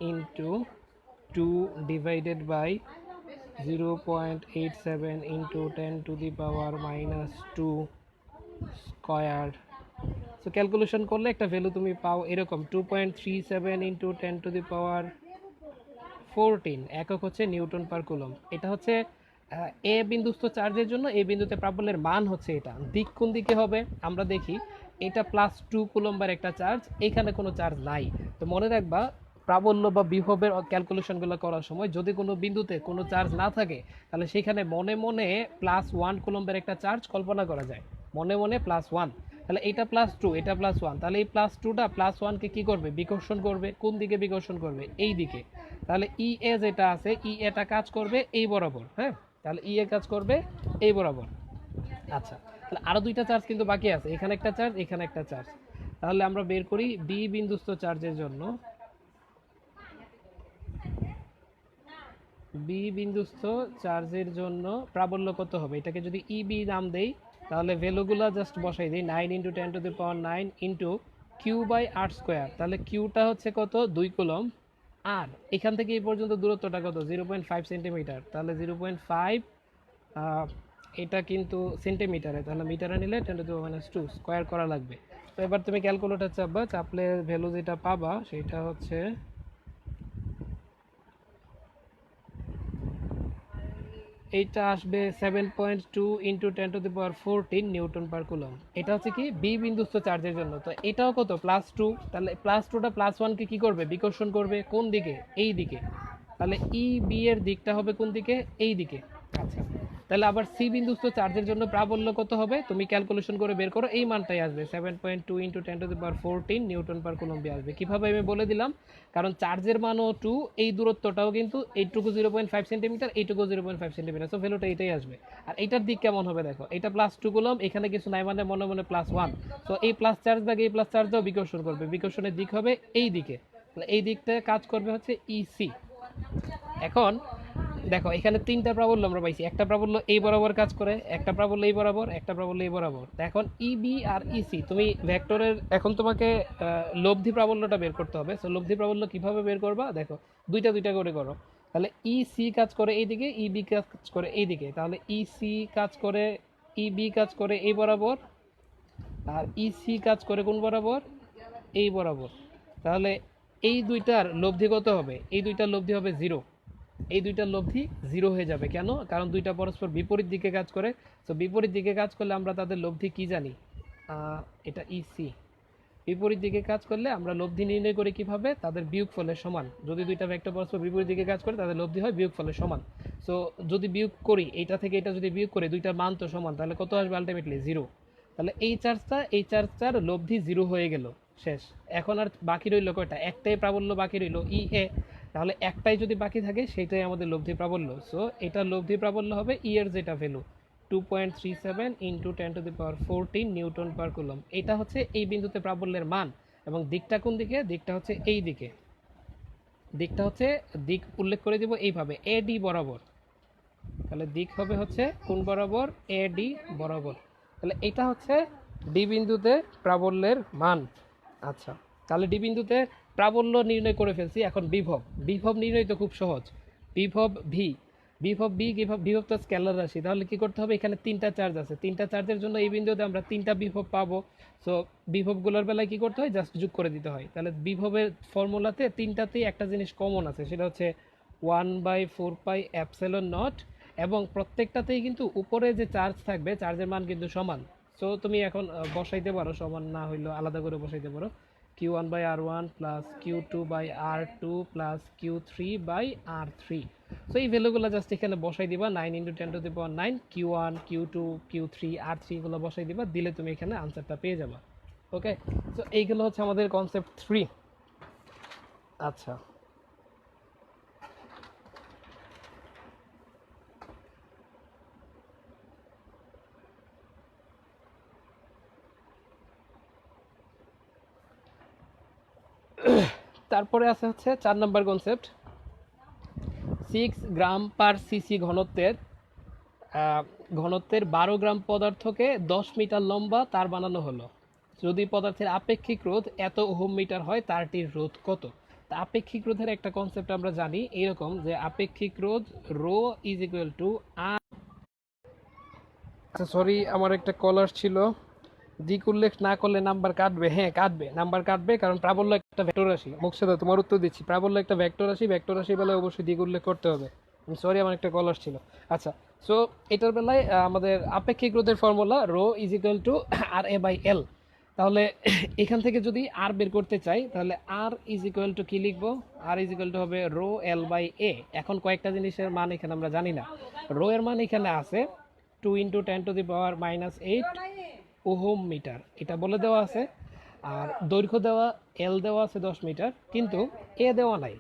into 2 divided by 0.87 into 10⁻² square. So calculation করলে একটা ভ্যালু তুমি পাও এরকম 2.37 ইন্টু 10⁻14, একক হচ্ছে নিউটন পার কুলম। এটা হচ্ছে এ বিন্দুস্থ চার্জের জন্য এই বিন্দুতে প্রাবল্যের মান হচ্ছে এটা। দিক কোন দিকে হবে আমরা দেখি, এটা +2 কুলম্বের একটা চার্জ, এখানে কোনো চার্জ নাই। তো মনে রাখবা প্রাবল্য বা বিভবের ক্যালকুলেশনগুলো করার সময় যদি কোনো বিন্দুতে কোনো চার্জ না থাকে তাহলে সেখানে মনে মনে +1 কুলম্বের একটা চার্জ কল্পনা করা যায়, মনে মনে +1। তাহলে এটা +2, এটা +1, তাহলে এই +2টা +1কে কি করবে? বিকর্ষণ করবে। কোন দিকে বিকর্ষণ করবে? এই দিকে। তাহলে ই এ যেটা আছে, ই এটা কাজ করবে এই বরাবর। হ্যাঁ, তাহলে ই এ কাজ করবে এই বরাবর। আচ্ছা, তাহলে আরো দুইটা চার্জ কিন্তু বাকি আছে, এখানে একটা চার্জ, এখানে একটা চার্জ। তাহলে আমরা বের করি বি বিন্দুস্থ চার্জের জন্য। বি বিন্দুস্থ চার্জের জন্য প্রাবল্য কত হবে, এটাকে যদি ইবি নাম দেই তাহলে ভ্যালুগুলো জাস্ট বসাই দিই, 9 × 10⁻⁹ into Q by R square. তাহলে কিউটা হচ্ছে কত, 2 কুলম। আর এখান থেকে এই পর্যন্ত দূরত্বটা কত, 0.5 সেন্টিমিটার। তাহলে 0.5, এটা কিন্তু সেন্টিমিটারে, তাহলে মিটারে নিলে 10⁻², স্কোয়ার করা লাগবে। তো এবার তুমি ক্যালকুলেটর চাপবা, চাপলে ভ্যালু যেটা পাবা সেটা হচ্ছে, এইটা আসবে 7.2 × 10⁻14 নিউটন পার কুলম। এটা হচ্ছে কি বি বিন্দুস্থ চার্জের জন্য। তো এটাও কত, +2। তাহলে +2টা +1কে কি করবে, বিকর্ষণ করবে কোন দিকে, এই দিকে। তাহলে ই বি এর দিকটা হবে কোন দিকে, এই দিকে। আচ্ছা, তাহলে আবার সি বিন্দুস্থ চার্জের জন্য প্রাবল্য কত হবে, তুমি ক্যালকুলেশন করে বের করো, এই মানটাই আসবে 7.2 × 10⁻14 নিউটন পার কুলম্বে আসবে। কিভাবে আমি বলে দিলাম, কারণ চার্জের মানও 2, এই দূরত্বটাও কিন্তু এইটুকু 0.5 সেন্টিমিটার, এইটুকু 0.5 সেন্টিমিটার, সো ভ্যালুটা এটাই আসবে। আর এইটার দিক কেমন হবে দেখো, এটা +2 কুলম, এখানে কিছু নাই মানে মনে মনে +1। সো এই প্লাস চার্জ দাগে এই প্লাস চার্জ দাও, বিকর্ষণ করবে, বিকর্ষণের দিক হবে এই দিকে। এই দিকটা কাজ করবে হচ্ছে ইসি। এখন দেখো এখানে তিনটা প্রাবল্য আমরা পাইছি, একটা প্রাবল্য এই বরাবর কাজ করে, একটা প্রাবল্য এই বরাবর, একটা প্রাবল্য এই বরাবর। এখন ইবি আর ইসি তুমি ভেক্টরের, এখন তোমাকে লব্ধি প্রাবল্যটা বের করতে হবে। সো লব্ধি প্রাবল্য কিভাবে বের করবা, দেখো দুইটা দুইটা করে করো। তাহলে ইসি কাজ করে এইদিকে, ইবি কাজ করে এইদিকে। তাহলে ইসি কাজ করে, ইবি কাজ করে এই বরাবর, আর ইসি কাজ করে কোন বরাবর, এই বরাবর। তাহলে এই দুইটার লব্ধি কত হবে, এই দুইটার লব্ধি হবে 0। এই দুইটার লব্ধি 0 হয়ে যাবে, কেন, কারণ দুইটা পরস্পর বিপরীত দিকে কাজ করে। তো বিপরীত দিকে কাজ করলে আমরা তাদের লব্ধি কি জানি, এটা ইসি। বিপরীত দিকে কাজ করলে আমরা লব্ধি নির্ণয় করি কিভাবে, তাদের বিয়োগফলের সমান। যদি দুইটা ভেক্টর পরস্পর বিপরীত দিকে কাজ করে তাদের লব্ধি হয় বিয়োগফলের সমান। সো যদি বিয়োগ করি, এইটা থেকে এটা যদি বিয়োগ করি, দুইটার মান তো সমান, তাহলে কত আসবে, আলটিমেটলি 0। তাহলে এই চার্জটার লব্ধি 0 হয়ে গেল, শেষ। এখন আর বাকি রইল কয়টা, একটাই প্রাবল্য বাকি রইল, ই এ। তাহলে একটাই যদি বাকি থাকে সেটাই আমাদের লব্ধি প্রাবল্য। সো এটার লব্ধি প্রাবল্য হবে ই এর যেটা ভ্যালু 2.37 × 10⁻14 নিউটন পার কুলম। এটা হচ্ছে এই বিন্দুতে প্রাবল্যের মান। এবং দিকটা কোন দিকে, দিকটা হচ্ছে এই দিকে। দিকটা হচ্ছে, দিক উল্লেখ করে দিব এইভাবে, এডি বরাবর। তাহলে দিক হবে হচ্ছে কোন বরাবর, এডি বরাবর। তাহলে এটা হচ্ছে ডি বিন্দুতে প্রাবল্যের মান। আচ্ছা, তাহলে ডি বিন্দুতে প্রাবল্য নির্ণয় করে ফেলছি। এখন বিভব, বিভব নির্ণয় তো খুব সহজ। বিভব ভি, বিভব বি, বিভব তো স্কেলার রাশি। তাহলে কি করতে হবে, এখানে তিনটা চার্জ আছে, তিনটা চার্জের জন্য এই বিন্দুতে আমরা তিনটা বিভব পাবো। সো বিভবগুলোর বেলায় কি করতে হয়, জাস্ট যোগ করে দিতে হয়। তাহলে বিভবের ফর্মুলাতে তিনটাতেই একটা জিনিস কমন আছে, সেটা হচ্ছে 1/4πε0। এবং প্রত্যেকটাতেই কিন্তু উপরে যে চার্জ থাকবে, চার্জের মান কিন্তু সমান। সো তুমি এখন বসাইতে পারো, সমান না হইলেও আলাদা করে বসাইতে পারো, Q1/R1 plus Q2/R2 plus Q3/R3। So এই ভ্যালুগুলো জাস্ট এখানে বসাই দিবা, 9 × 10⁹ Q1, Q2, Q3, R3 গুলো বসাই দিবা, দিলে তুমি এখানে আনসারটা পেয়ে যাবা। ওকে, সো এইগুলো হচ্ছে আমাদের কনসেপ্ট 3। আচ্ছা, তারপরে আছে হচ্ছে 4 নম্বর কনসেপ্ট, 6 গ্রাম পার সিসি ঘনত্বের 12 গ্রাম পদার্থকে 10 মিটার লম্বা তার বানানো হলো। যদি পদার্থের আপেক্ষিক রোধ এত ওহম মিটার হয়, তারটির রোধ কত। তা আপেক্ষিক রোধের একটা কনসেপ্ট আমরা জানি এরকম, যে আপেক্ষিক রোধ রো ইজ ইকুয়াল টু আর। আচ্ছা সরি, আমার একটা কলার ছিল, দিক উল্লেখ না করলে নাম্বার কাটবে। হ্যাঁ কাটবে, নাম্বার কাটবে, কারণ প্রাবল্য একটা ভেক্টর রাশি। মোকসেদা তোমার উত্তর দিচ্ছি, প্রাবল্য একটা ভেক্টর রাশি, ভেক্টর রাশি বেলায় অবশ্যই দিক উল্লেখ করতে হবে। সরি, আমার একটা কলার ছিল। আচ্ছা, সো এটার বেলায় আমাদের আপেক্ষিক রোধের formula rho is equal to R A by L. তাহলে এখান থেকে যদি আর বের করতে চাই, তাহলে আর ইজ ইকুয়াল টু কী লিখবো, আর ইজ ইকুয়াল টু হবে রো এল বাই এ। এখন কয়েকটা জিনিসের মান এখানে আমরা জানি না। রো এর মান এখানে আছে 2 × 10⁻⁻8 ওহম মিটার, এটা বলে দেওয়া আছে। আর দৈর্ঘ্য দেওয়া এল দেওয়া আছে 10 মিটার, কিন্তু এ দেওয়া নাই।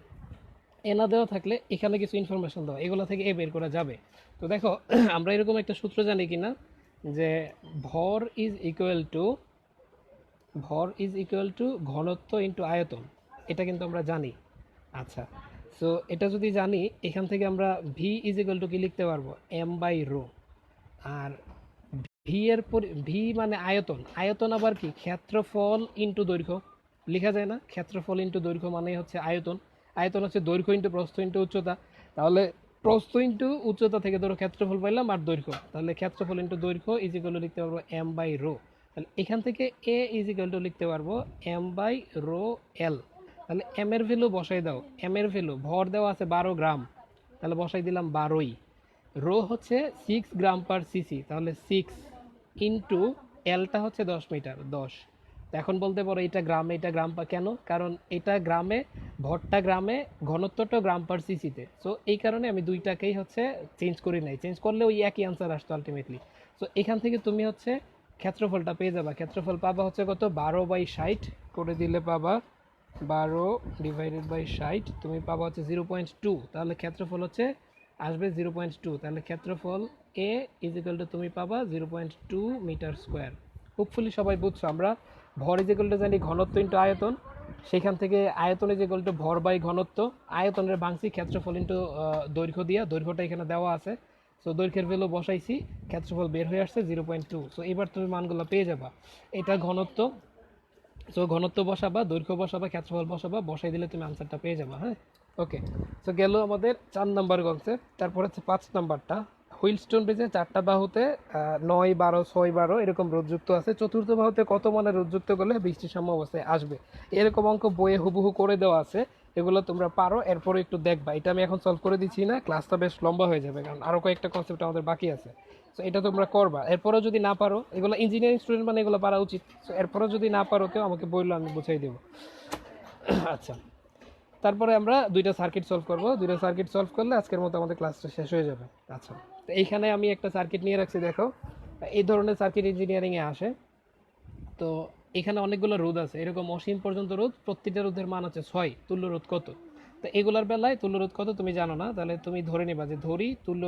এ না দেওয়া থাকলে এখানে কিছু ইনফরমেশন দেওয়া, এগুলো থেকে এ বের করা যাবে। তো দেখো আমরা এরকম একটা সূত্র জানি কিনা, যে ভর ইজ ইকুয়াল টু ঘনত্ব ইন্টু আয়তন, এটা কিন্তু আমরা জানি। আচ্ছা, সো এটা যদি জানি, এখান থেকে আমরা ভি ইজ ইকুয়াল টু কি লিখতে পারবো, এম বাই রো। আর ভি এর ভি মানে আয়তন, আয়তন আবার কি, ক্ষেত্রফল ইন্টু দৈর্ঘ্য লেখা যায় না, ক্ষেত্রফল ইন্টু দৈর্ঘ্য মানে হচ্ছে আয়তন। আয়তন হচ্ছে দৈর্ঘ্য ইন্টু প্রস্থ ইন্টু উচ্চতা। তাহলে প্রস্থ ইন্টু উচ্চতা থেকে ধরো ক্ষেত্রফল পাইলাম আর দৈর্ঘ্য, তাহলে ক্ষেত্রফল ইন্টু দৈর্ঘ্য ইজ ইকুয়াল টু লিখতে পারবো এম বাই রো। তাহলে এখান থেকে এ ইজ ইকুয়াল টু লিখতে পারবো এম বাই রো এল। তাহলে এম এর ভ্যালু বসাই দাও, এম এর ভ্যালু ভর দেওয়া আছে 12 গ্রাম, তাহলে বসাই দিলাম 12ই। রো হচ্ছে 6 গ্রাম পার সিসি, তাহলে 6 ইন্টু এলটা হচ্ছে 10 মিটার, 10। তো এখন বলতে পারো এটা গ্রামে, এটা গ্রাম পা কেন, কারণ এটা গ্রামে, ভরটা গ্রামে, ঘনত্বটা গ্রাম পার সিসিতে। সো এই কারণে আমি দুইটাকেই হচ্ছে চেঞ্জ করি নাই, চেঞ্জ করলে ওই একই আনসার আসতো আলটিমেটলি। সো এখান থেকে তুমি হচ্ছে ক্ষেত্রফলটা পেয়ে যাবা, ক্ষেত্রফল পাবা হচ্ছে কত, 12/60 করে দিলে পাবা 12/60, তুমি পাবা হচ্ছে 0.2। তাহলে ক্ষেত্রফল হচ্ছে আসবে 0.2। তাহলে ক্ষেত্রফল এ ইজ ইকুয়াল টু তুমি পাবা 0.2 মিটার স্কোয়ার। হোপফুলি সবাই বুঝছো। আমরা ভর ইজ ইকুয়াল টু জানি ঘনত্ব ইন্টু আয়তন, সেখান থেকে আয়তন ইজ ইকুয়াল টু ভর বাই ঘনত্ব, আয়তনের ভাঙছি ক্ষেত্রফল ইন্টু দৈর্ঘ্য দিয়া, দৈর্ঘ্যটা এখানে দেওয়া আছে। সো দৈর্ঘ্যের ভ্যালু বসাইছি, ক্ষেত্রফল বের হয়ে আসছে 0.2। সো এবার তুমি মানগুলো পেয়ে যাবা। এটা ঘনত্ব, সো ঘনত্ব বসাবা, দৈর্ঘ্য বসাবা, ক্ষেত্রফল বসাবা, বসাই দিলে তুমি আনসারটা পেয়ে যাবা। হ্যাঁ, ওকে। সো গেল আমাদের 4 নম্বর কনসেপ্ট। তারপর হচ্ছে 5 নম্বরটা, হুইলস্টোন ব্রিজে 4টা বাহুতে 9, 12, 6, 12 এরকম রোধযুক্ত আছে। চতুর্থ বাহুতে কত মানের রোধযুক্ত করলে বৃষ্টির সাম্য অবস্থায় আসবে, এরকম অঙ্ক বইয়ে হুবহু করে দেওয়া আছে। এগুলো তোমরা পারো, এরপরে একটু দেখবা। এটা আমি এখন সলভ করে দিচ্ছি না, ক্লাসটা বেশ লম্বা হয়ে যাবে, কারণ আরও কয়েকটা কনসেপ্ট আমাদের বাকি আছে। সো এটা তোমরা করবা। এরপরেও যদি না পারো, এগুলো ইঞ্জিনিয়ারিং স্টুডেন্ট মানে এগুলো পারা উচিত। সো এরপরেও যদি না পারো কেউ আমাকে বললো, আমি বুঝাই দেবো। আচ্ছা, তারপরে আমরা দুইটা সার্কিট সলভ করব। দুইটা সার্কিট সলভ করলে আজকের মতো আমাদের ক্লাসটা শেষ হয়ে যাবে। আচ্ছা, তো এইখানে আমি একটা সার্কিট নিয়ে রাখছি, দেখো এই ধরনের সার্কিট ইঞ্জিনিয়ারিংয়ে আসে। তো এখানে অনেকগুলো রোধ আছে, এরকম অসীম পর্যন্ত রোধ, প্রত্যেকটা রোধের মান হচ্ছে 6। তুল্য রোধ কত, তো এগুলোর বেলায় তুল্য রোধ কত তুমি জানো না, তাহলে তুমি ধরে নিবা যে তুল্য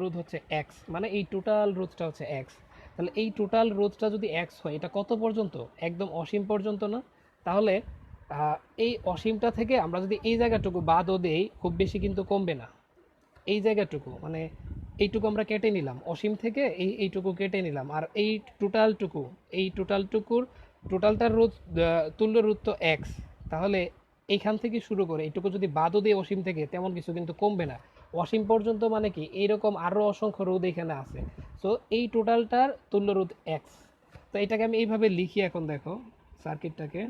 রোধ হচ্ছে এক্স, মানে এই টোটাল রোধটা হচ্ছে এক্স। তাহলে এই টোটাল রোধটা যদি এক্স হয়, এটা কত পর্যন্ত, একদম অসীম পর্যন্ত না। তাহলে এই অসীমটা থেকে আমরা যদি এই জায়গাটুকু বাদও দেই, খুব বেশি কিন্তু কমবে না। এই জায়গাটুকু মানে এইটুকু আমরা কেটে নিলাম, অসীম থেকে এইটুকু কেটে নিলাম, আর এই টোটালটার রোধ, তুল্য রোধ তো এক্স। তাহলে এইখান থেকে শুরু করে এইটুকু যদি বাদও দিয়ে অসীম থেকে, তেমন কিছু কিন্তু কমবে না। অসীম পর্যন্ত মানে কি, এইরকম আরও অসংখ্য রোধ এখানে আছে। সো এই টোটালটার তুল্য রোধ এক্স। তো এটাকে আমি এইভাবে লিখি, এখন দেখো সার্কিটটাকে।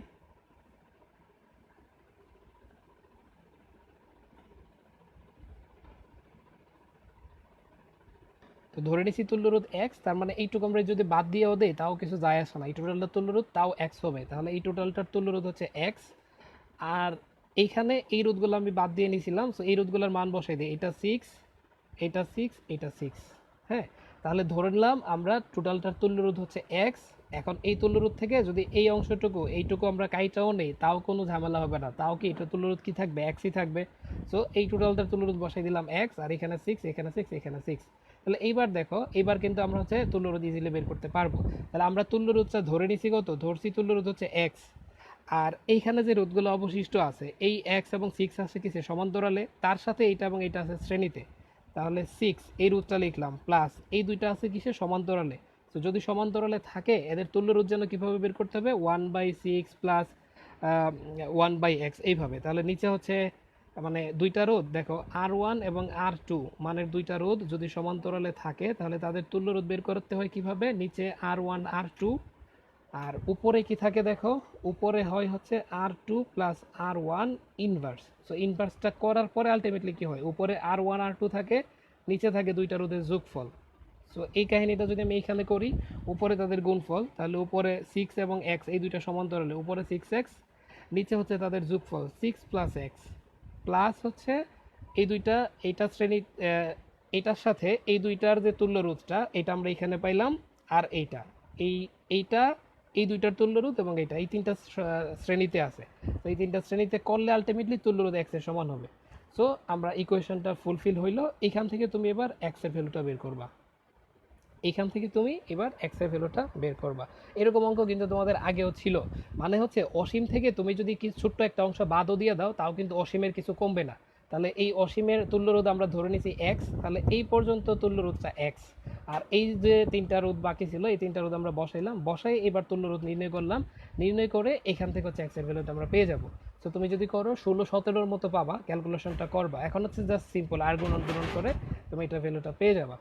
তো ধরে নিছি তুল্য রোধ এক্স, তার মানে এইটুকু আমরা যদি বাদ দিয়েও দেই তাও কিছু যায় আসে না, এই টোটালটার তুল্য রোধ তাও এক্স হবে। তাহলে এই টোটালটার তুল্য রোধ হচ্ছে এক্স। আর এইখানে এই রোধগুলো আমি বাদ দিয়ে নিয়েছিলাম, সো এই রোধগুলোর মান বসাই দিই, এটা 6, এটা 6, এটা 6। হ্যাঁ, তাহলে ধরে নিলাম আমরা টোটালটার তুল্য রোধ হচ্ছে এক্স। এখন এই তুল্য রোধ থেকে যদি এই অংশটুকু এইটুকু আমরা কাইটাও নেই, তাও কোনো ঝামেলা হবে না, তাও কি এটা তুল্য রোধ কি থাকবে, এক্সই থাকবে। সো এই টোটালটার তুল্য রোধ বসাই দিলাম এক্স, আর এখানে 6, এখানে 6, এখানে 6। তাহলে এইবার দেখো, এইবার কিন্তু আমরা হচ্ছে তুল্য রোধ ইজিলি বের করতে পারবো। তাহলে আমরা তুল্য রোধটা ধরে নিছি, কত ধরছি, তুল্য রোধ হচ্ছে এক্স। আর এইখানে যে রোধগুলো অবশিষ্ট আছে, এই এক্স এবং 6 আছে কিসে, সমান্তরালে, তার সাথে এইটা এবং এইটা আছে শ্রেণীতে। তাহলে 6 এই রোধটা লিখলাম, প্লাস এই দুইটা আছে কিসে, সমান্তরালে। তো যদি সমান্তরালে থাকে, এদের তুল্য রোধ যেন কীভাবে বের করতে হবে, 1/6 প্লাস 1/x এইভাবে। তাহলে নিচে হচ্ছে মানে দুইটা রোধ, দেখো R1 এবং R2 মানের দুইটা রোধ যদি সমান্তরালে থাকে, তাহলে তাদের তুল্য রোধ বের করতে হয় কিভাবে, নিচে R1 R2, আর উপরে কি থাকে দেখো, উপরে হয় হচ্ছে R2 plus R1 inverse. So ইনভার্সটা করার পরে আলটিমেটলি কি হয়, উপরে R1 R2 থাকে, নিচে থাকে দুইটা রোধের যোগফল। সো এই কাহিনীটা যদি আমি এইখানে করি, উপরে তাদের গুণফল, তাহলে উপরে 6 এবং x এই দুইটা সমান্তরালে, উপরে 6x, নিচে হচ্ছে তাদের যোগফল 6 প্লাস এক্স, প্লাস হচ্ছে এই দুইটা, এইটা শ্রেণী, এইটার সাথে এই দুইটার যে তুল্য রোধটা, এটা আমরা এখানে পাইলাম। আর এইটা এই দুইটার তুল্য রোধ এবং এইটা, এই তিনটা শ্রেণীতে আছে। তো এই তিনটা শ্রেণীতে করলে আলটিমেটলি তুল্য রোধ এক্স এর সমান হবে। সো আমরা ইকুয়েশনটা ফুলফিল হইলো। এখান থেকে তুমি এবার এক্স এর ভ্যালুটা বের করবা। এখান থেকে তুমি এবার এক্স এর ভ্যালুটা বের করবা। এরকম অঙ্ক কিন্তু তোমাদের আগেও ছিল। মানে হচ্ছে অসীম থেকে তুমি যদি কি ছোট্ট একটা অংশ বাদও দিয়ে দাও, তাও কিন্তু অসীমের কিছু কমবে না। তাহলে এই অসীমের তুল্যরোধ আমরা ধরে নিছি এক্স, তাহলে এই পর্যন্ত তুল্যরোধটা এক্স। আর এই যে তিনটা রোধ বাকি ছিল, এই তিনটা রোধ আমরা বসাইলাম, বসাই এবার তুল্যরোধ নির্ণয় করলাম। নির্ণয় করে এখান থেকে হচ্ছে এক্স এর ভ্যালুটা আমরা পেয়ে যাব। তো তুমি যদি করো 16-17 মতো পাবা, ক্যালকুলেশনটা করবা। এখন হচ্ছে জাস্ট সিম্পল আর গুণন গুণন করে তুমি এটা ভ্যালুটা পেয়ে যাবা।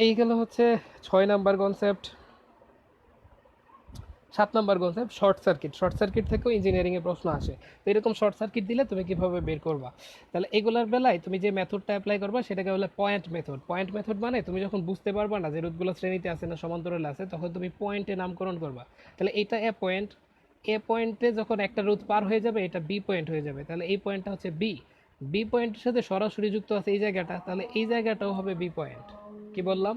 এই গেল হচ্ছে 6 number concept. 7 number concept short circuit. Short circuit থেকেও ইঞ্জিনিয়ারিংয়ে প্রশ্ন আসে। তো এরকম শর্ট সার্কিট দিলে তুমি কিভাবে বের করবা? তাহলে এগুলোর বেলায় তুমি যে মেথডটা অ্যাপ্লাই করবা সেটাকে বলে পয়েন্ট মেথড। পয়েন্ট মেথড মানে তুমি যখন বুঝতে পারবা না যে রুটগুলো শ্রেণীতে আছে না সমান্তরালে আছে, তখন তুমি পয়েন্টে নামকরণ করবা। তাহলে এটা এ পয়েন্ট, এ পয়েন্টে যখন একটা রুট পার হয়ে যাবে এটা বি পয়েন্ট হয়ে যাবে, তাহলে এই পয়েন্টটা হচ্ছে বি। বি পয়েন্টের সাথে সরাসরি যুক্ত আছে এই জায়গাটা, তাহলে এই জায়গাটাও হবে বি পয়েন্ট। কি বললাম?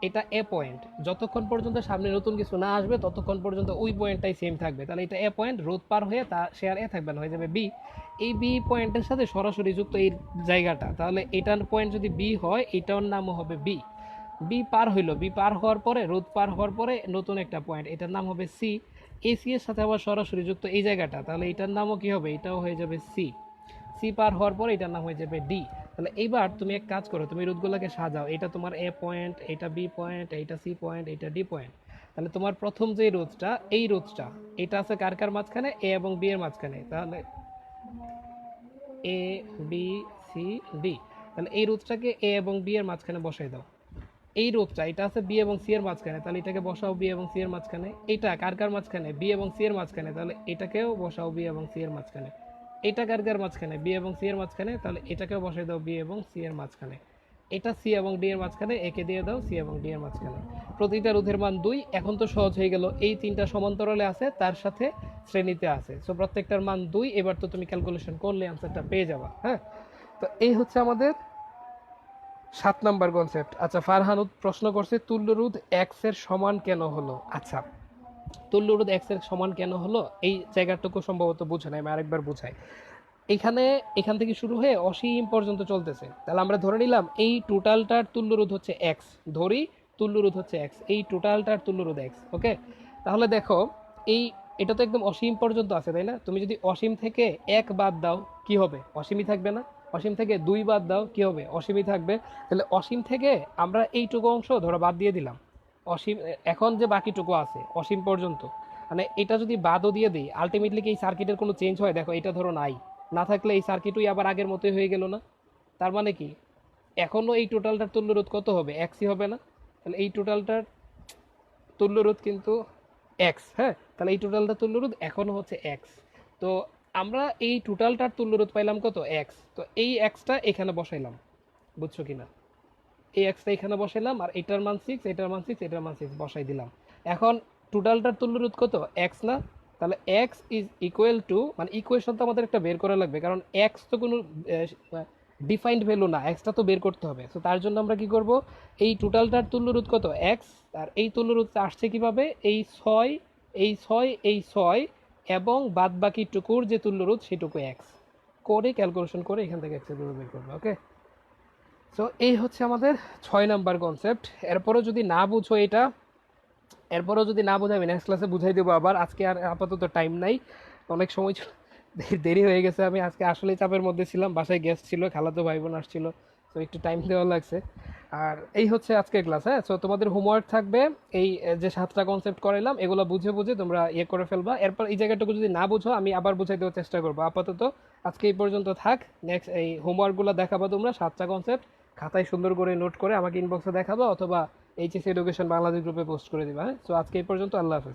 এটা এ পয়েন্ট, যতক্ষণ পর্যন্ত সামনে নতুন কিছু না আসবে ততক্ষণ পর্যন্ত ওই পয়েন্টটাই সেম থাকবে। তাহলে এটা এ পয়েন্ট, রোধ পার হয়ে তা সে আর এ থাকবে না, হয়ে যাবে বি। এই বি পয়েন্টের সাথে সরাসরি যুক্ত এই জায়গাটা, তাহলে এটার পয়েন্ট যদি বি হয় এটার নামও হবে বি। বি পার হইলো, বি পার হওয়ার পরে রোধ পার হওয়ার পরে নতুন একটা পয়েন্ট, এটার নাম হবে সি। এই সি এর সাথে আবার সরাসরি যুক্ত এই জায়গাটা, তাহলে এটার নামও কি হবে? এটাও হয়ে যাবে সি। সি পার হওয়ার পরে এটার নাম হয়ে যাবে ডি। তাহলে এইবার তুমি এক কাজ করো, তুমি রুটগুলোকে সাজাও। এটা তোমার এ পয়েন্ট, এটা বি পয়েন্ট, এটা সি পয়েন্ট, এটা ডি পয়েন্ট। তাহলে তোমার প্রথম যে রুটটা, এই রুটটা এটা আছে কার কার মাঝখানে? এ এবং বি এর মাঝখানে। তাহলে এ বি সি ডি, তাহলে এই রুটটাকে এ এবং বি এর মাঝখানে বসাই দাও। এই রূপটা এটা আছে বি এবং সি এর মাঝখানে, তাহলে এটাকে বসাও বি এবং সি এর মাঝখানে। এটা কার কার মাঝখানে? বি এবং সি এর মাঝখানে, তাহলে এটাকেও বসাও বি এবং সি এর মাঝখানে। এটা কার কার মাঝখানে? বি এবং সি এর মাঝখানে, তাহলে এটাকেও বসাই দাও বি এবং সি এর মাঝখানে। এটা সি এবং ডি এর মাঝখানে, একে দিয়ে দাও সি এবং ডি এর মাঝখানে। প্রতিটা রোধের মান 2। এখন তো সহজ হয়ে গেল, এই তিনটা সমান্তরালে আছে তার সাথে শ্রেণীতে আছে, সো প্রত্যেকটার মান 2। এবার তো তুমি ক্যালকুলেশন করলে আনসারটা পেয়ে যাবা। হ্যাঁ, তো এই হচ্ছে আমাদের 7 নাম্বার কনসেপ্ট। আচ্ছা, ফারহানুদ প্রশ্ন করছে তুল্যরোধ এক্স এর সমান কেন হলো? আচ্ছা, তুল্যরোধ এক্স এর সমান কেন হলো এই জায়গাটুকু সম্ভবত বুঝে নাই, আমি আরেকবার বুঝাই। এখান থেকে শুরু হয়ে অসীম পর্যন্ত চলতেছে, তাহলে আমরা ধরে নিলাম এই টোটালটার তুল্যরোধ হচ্ছে এক্স। ধরি তুল্যরোধ হচ্ছে এক্স, এই টোটালটার তুল্যরোধ এক্স। ওকে, তাহলে দেখো এই এটা তো একদম অসীম পর্যন্ত আছে, তাই না? তুমি যদি অসীম থেকে 1 বাদ দাও কি হবে? অসীমই থাকবে না? অসীম থেকে 2 বাদ দাও কি হবে? অসীমই থাকবে। তাহলে অসীম থেকে আমরা এইটুকু অংশ ধরো বাদ দিয়ে দিলাম। অসীম, এখন যে বাকিটুকু আছে অসীম পর্যন্ত, মানে এটা যদি বাদও দিয়ে দিই, আলটিমেটলি কি এই সার্কিটের কোনো চেঞ্জ হয়? দেখো এটা ধরো নাই, না থাকলে এই সার্কিটই আবার আগের মতোই হয়ে গেল না? তার মানে কি এখনও এই টোটালটার তুল্যরোধ কত হবে? এক্সই হবে না? তাহলে এই টোটালটার তুল্যরোধ কিন্তু এক্স। হ্যাঁ, তাহলে এই টোটালটার তুল্যরোধ এখনও হচ্ছে এক্স। তো আমরা এই টোটালটার তুল্যরোধ পাইলাম কত? এক্স। তো এই এক্সটা এখানে বসাইলাম, বুঝছো কিনা? এই এক্সটা এখানে বসাইলাম, আর এটার মান 6, এটার মান 6, এটার মান 6 বসাই দিলাম। এখন টোটালটার তুল্যরোধ কত? এক্স না? তাহলে এক্স ইজ ইকুয়াল টু, মানে ইকুয়েশন তো আমাদের একটা বের করা লাগবে, কারণ এক্স তো কোনো ডিফাইন্ড ভ্যালু না, এক্সটা তো বের করতে হবে। তো তার জন্য আমরা কি করব, এই টোটালটার তুল্যরোধ কত? এক্স। আর এই তুল্যরোধটা আসছে কিভাবে? এই 6, এই 6, এই 6 এবং বাদ বাকি টুকুর যে তুল্যরোধ সেটুকু এক্স করে ক্যালকুলেশন করে এখান থেকে এক্সের ভ্যালু বের করবে। ওকে, সো এই হচ্ছে আমাদের 6 নাম্বার কনসেপ্ট। এরপরও যদি না বুঝো এটা, এরপরও যদি না বোঝাই, আমি নেক্সট ক্লাসে বুঝাই দেবো আবার। আজকে আর আপাতত টাইম নাই, অনেক সময় দেরি হয়ে গেছে। আমি আজকে আসলেই চাপের মধ্যে ছিলাম, বাসায় গেস্ট ছিল, খালাতো ভাই বোন আসছিল, তো একটু টাইম দেওয়া লাগছে। আর এই হচ্ছে আজকের ক্লাস। হ্যাঁ, সো তোমাদের হোমওয়ার্ক থাকবে এই যে 7টা কনসেপ্ট করাইলাম, এগুলো বুঝে বুঝে তোমরা ইয়ে করে ফেলবা। এরপর এই জায়গাটুকু যদি না বুঝো আমি আবার বুঝাই দেওয়ার চেষ্টা করবো। আপাতত আজকে এই পর্যন্ত থাক। নেক্সট এই হোমওয়ার্কগুলো দেখাবা তোমরা, 7টা কনসেপ্ট খাতায় সুন্দর করে নোট করে আমাকে ইনবক্সে দেখাবা, অথবা এইচএস এডুকেশন বাংলাদেশ গ্রুপে পোস্ট করে দিবা। হ্যাঁ, সো আজকে এই পর্যন্ত। আল্লাহ হাফেজ।